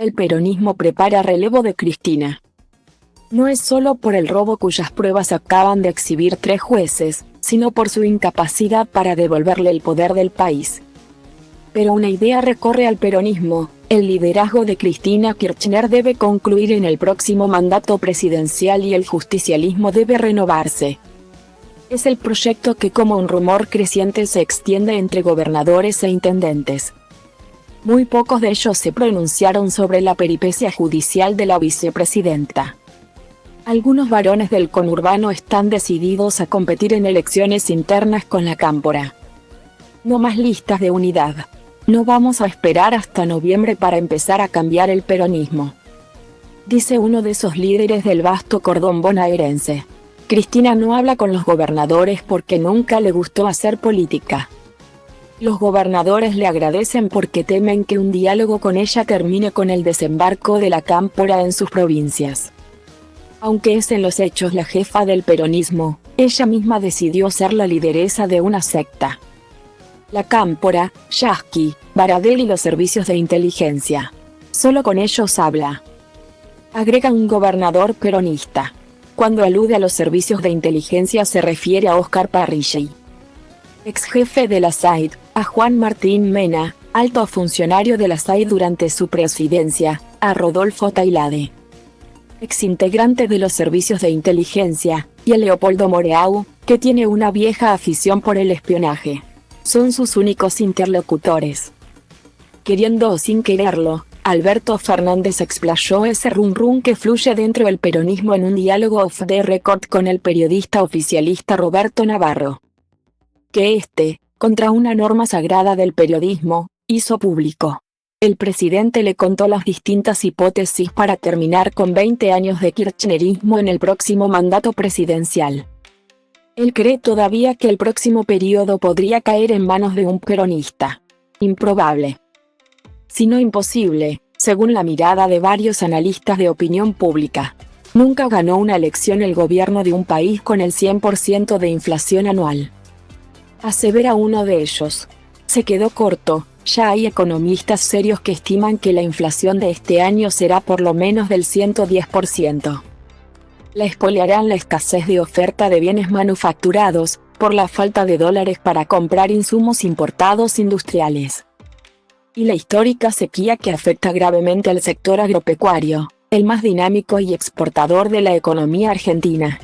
El peronismo prepara relevo de Cristina. No es solo por el robo cuyas pruebas acaban de exhibir 3 jueces, sino por su incapacidad para devolverle el poder del país. Pero una idea recorre al peronismo: el liderazgo de Cristina Kirchner debe concluir en el próximo mandato presidencial y el justicialismo debe renovarse. Es el proyecto que, como un rumor creciente, se extiende entre gobernadores e intendentes. Muy pocos de ellos se pronunciaron sobre la peripecia judicial de la vicepresidenta. Algunos varones del conurbano están decididos a competir en elecciones internas con la cámpora. No más listas de unidad. No vamos a esperar hasta noviembre para empezar a cambiar el peronismo, dice uno de esos líderes del vasto cordón bonaerense. Cristina no habla con los gobernadores porque nunca le gustó hacer política. Los gobernadores le agradecen porque temen que un diálogo con ella termine con el desembarco de la cámpora en sus provincias. Aunque es en los hechos la jefa del peronismo, ella misma decidió ser la lideresa de una secta. La cámpora, Yasky, Baradel y los servicios de inteligencia. Solo con ellos habla. Agrega un gobernador peronista. Cuando alude a los servicios de inteligencia se refiere a Óscar Parrilli, ex jefe de la SAID, a Juan Martín Mena, alto funcionario de la SAID durante su presidencia, a Rodolfo Tailade, ex integrante de los servicios de inteligencia, y a Leopoldo Moreau, que tiene una vieja afición por el espionaje. Son sus únicos interlocutores. Queriendo o sin quererlo, Alberto Fernández explayó ese rum que fluye dentro del peronismo en un diálogo off the record con el periodista oficialista Roberto Navarro, que contra una norma sagrada del periodismo, hizo público. El presidente le contó las distintas hipótesis para terminar con 20 años de kirchnerismo en el próximo mandato presidencial. Él cree todavía que el próximo periodo podría caer en manos de un peronista. Improbable, sino imposible, según la mirada de varios analistas de opinión pública. Nunca ganó una elección el gobierno de un país con el 100% de inflación anual, asevera uno de ellos. Se quedó corto. Ya hay economistas serios que estiman que la inflación de este año será por lo menos del 110%. La expoliarán la escasez de oferta de bienes manufacturados, por la falta de dólares para comprar insumos importados industriales, y la histórica sequía que afecta gravemente al sector agropecuario, el más dinámico y exportador de la economía argentina.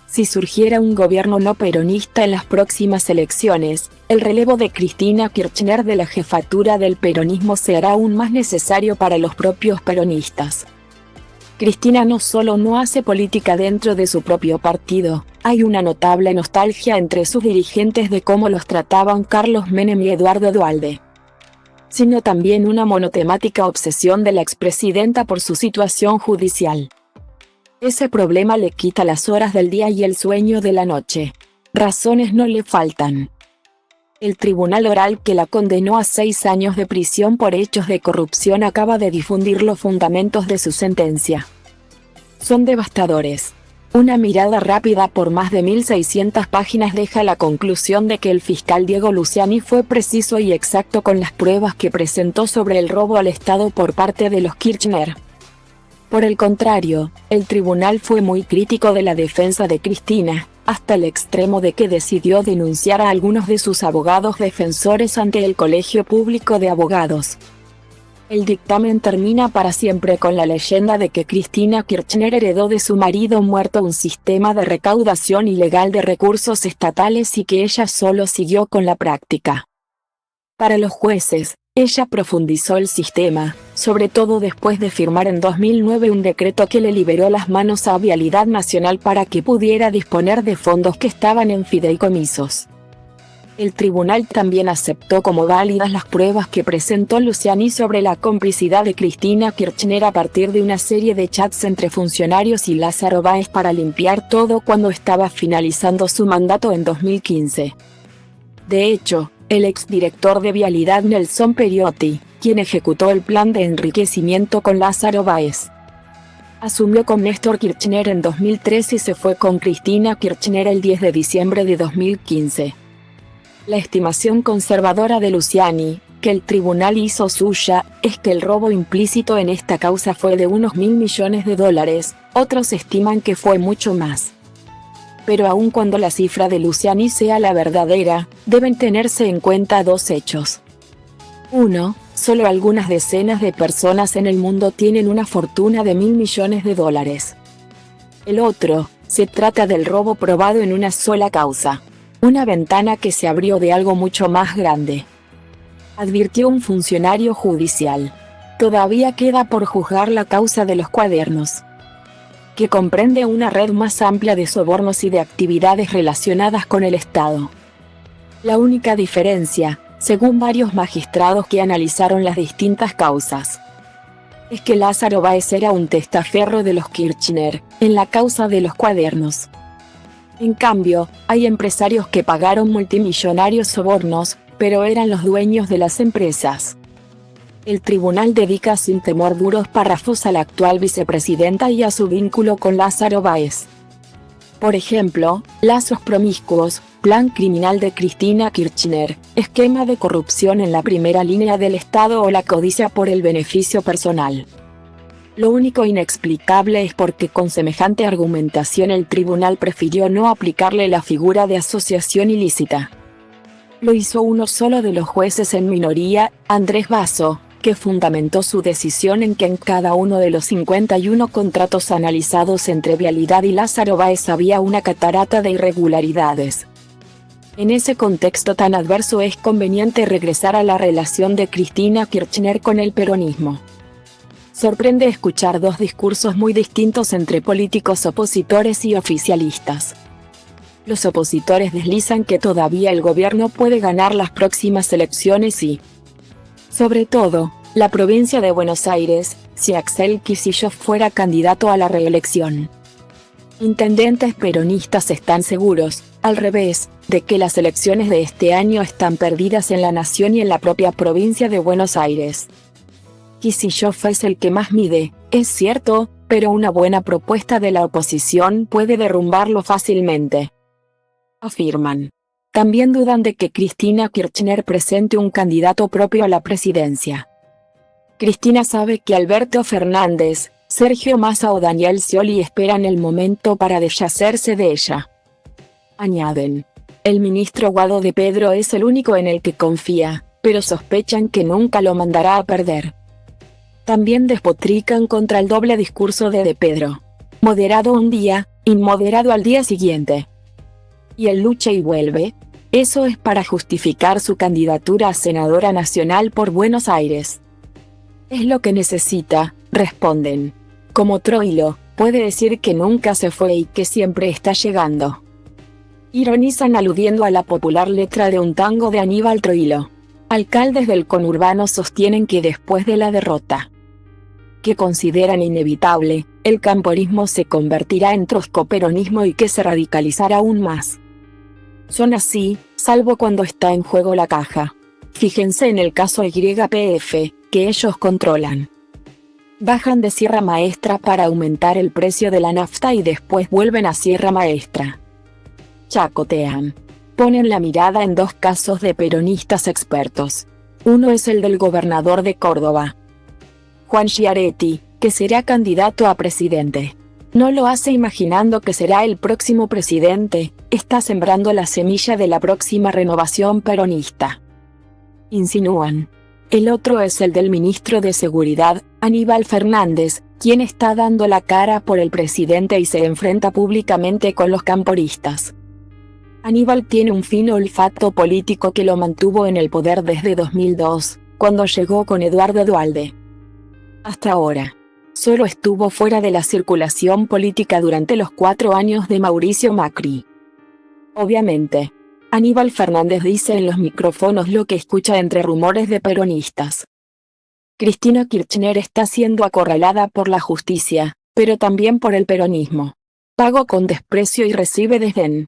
Si surgiera un gobierno no peronista en las próximas elecciones, el relevo de Cristina Kirchner de la jefatura del peronismo será aún más necesario para los propios peronistas. Cristina no solo no hace política dentro de su propio partido, hay una notable nostalgia entre sus dirigentes de cómo los trataban Carlos Menem y Eduardo Duhalde, sino también una monotemática obsesión de la expresidenta por su situación judicial. Ese problema le quita las horas del día y el sueño de la noche. Razones no le faltan. El tribunal oral que la condenó a 6 años de prisión por hechos de corrupción acaba de difundir los fundamentos de su sentencia. Son devastadores. Una mirada rápida por más de 1.600 páginas deja la conclusión de que el fiscal Diego Luciani fue preciso y exacto con las pruebas que presentó sobre el robo al Estado por parte de los Kirchner. Por el contrario, el tribunal fue muy crítico de la defensa de Cristina, hasta el extremo de que decidió denunciar a algunos de sus abogados defensores ante el Colegio Público de Abogados. El dictamen termina para siempre con la leyenda de que Cristina Kirchner heredó de su marido muerto un sistema de recaudación ilegal de recursos estatales y que ella solo siguió con la práctica. Para los jueces, ella profundizó el sistema, sobre todo después de firmar en 2009 un decreto que le liberó las manos a Vialidad Nacional para que pudiera disponer de fondos que estaban en fideicomisos. El tribunal también aceptó como válidas las pruebas que presentó Luciani sobre la complicidad de Cristina Kirchner a partir de una serie de chats entre funcionarios y Lázaro Báez para limpiar todo cuando estaba finalizando su mandato en 2015. De hecho, el exdirector de Vialidad Nelson Periotti, quien ejecutó el plan de enriquecimiento con Lázaro Báez, asumió con Néstor Kirchner en 2013 y se fue con Cristina Kirchner el 10 de diciembre de 2015. La estimación conservadora de Luciani, que el tribunal hizo suya, es que el robo implícito en esta causa fue de unos $1.000 millones, otros estiman que fue mucho más. Pero aun cuando la cifra de Luciani sea la verdadera, deben tenerse en cuenta dos hechos. 1. Solo algunas decenas de personas en el mundo tienen una fortuna de $1.000 millones. El otro, se trata del robo probado en una sola causa. Una ventana que se abrió de algo mucho más grande. Advirtió un funcionario judicial. Todavía queda por juzgar la causa de los cuadernos, que comprende una red más amplia de sobornos y de actividades relacionadas con el Estado. La única diferencia, según varios magistrados que analizaron las distintas causas, es que Lázaro Báez era un testaferro de los Kirchner, en la causa de los cuadernos. En cambio, hay empresarios que pagaron multimillonarios sobornos, pero eran los dueños de las empresas. El tribunal dedica sin temor duros párrafos a la actual vicepresidenta y a su vínculo con Lázaro Báez. Por ejemplo, lazos promiscuos, plan criminal de Cristina Kirchner, esquema de corrupción en la primera línea del Estado o la codicia por el beneficio personal. Lo único inexplicable es porque con semejante argumentación el tribunal prefirió no aplicarle la figura de asociación ilícita. Lo hizo uno solo de los jueces en minoría, Andrés Basso, que fundamentó su decisión en que en cada uno de los 51 contratos analizados entre Vialidad y Lázaro Báez había una catarata de irregularidades. En ese contexto tan adverso es conveniente regresar a la relación de Cristina Kirchner con el peronismo. Sorprende escuchar dos discursos muy distintos entre políticos opositores y oficialistas. Los opositores deslizan que todavía el gobierno puede ganar las próximas elecciones y, sobre todo, la provincia de Buenos Aires, si Axel Kicillof fuera candidato a la reelección. Intendentes peronistas están seguros, al revés, de que las elecciones de este año están perdidas en la nación y en la propia provincia de Buenos Aires. Kicillof es el que más mide, es cierto, pero una buena propuesta de la oposición puede derrumbarlo fácilmente, afirman. También dudan de que Cristina Kirchner presente un candidato propio a la presidencia. Cristina sabe que Alberto Fernández, Sergio Massa o Daniel Scioli esperan el momento para deshacerse de ella. Añaden, el ministro Guado de Pedro es el único en el que confía, pero sospechan que nunca lo mandará a perder. También despotrican contra el doble discurso de Pedro. Moderado un día, inmoderado al día siguiente. Y el lucha y vuelve. Eso es para justificar su candidatura a senadora nacional por Buenos Aires. Es lo que necesita, responden. Como Troilo, puede decir que nunca se fue y que siempre está llegando. Ironizan aludiendo a la popular letra de un tango de Aníbal Troilo. Alcaldes del conurbano sostienen que después de la derrota, que consideran inevitable, el camporismo se convertirá en trotskoperonismo y que se radicalizará aún más. Son así, salvo cuando está en juego la caja. Fíjense en el caso YPF, que ellos controlan. Bajan de Sierra Maestra para aumentar el precio de la nafta y después vuelven a Sierra Maestra. Chacotean. Ponen la mirada en dos casos de peronistas expertos. Uno es el del gobernador de Córdoba, Juan Schiaretti, que será candidato a presidente. No lo hace imaginando que será el próximo presidente, está sembrando la semilla de la próxima renovación peronista, insinúan. El otro es el del ministro de Seguridad, Aníbal Fernández, quien está dando la cara por el presidente y se enfrenta públicamente con los camporistas. Aníbal tiene un fino olfato político que lo mantuvo en el poder desde 2002, cuando llegó con Eduardo Duhalde. Hasta ahora, solo estuvo fuera de la circulación política durante los 4 años de Mauricio Macri. Obviamente, Aníbal Fernández dice en los micrófonos lo que escucha entre rumores de peronistas. Cristina Kirchner está siendo acorralada por la justicia, pero también por el peronismo. Pago con desprecio y recibe desdén.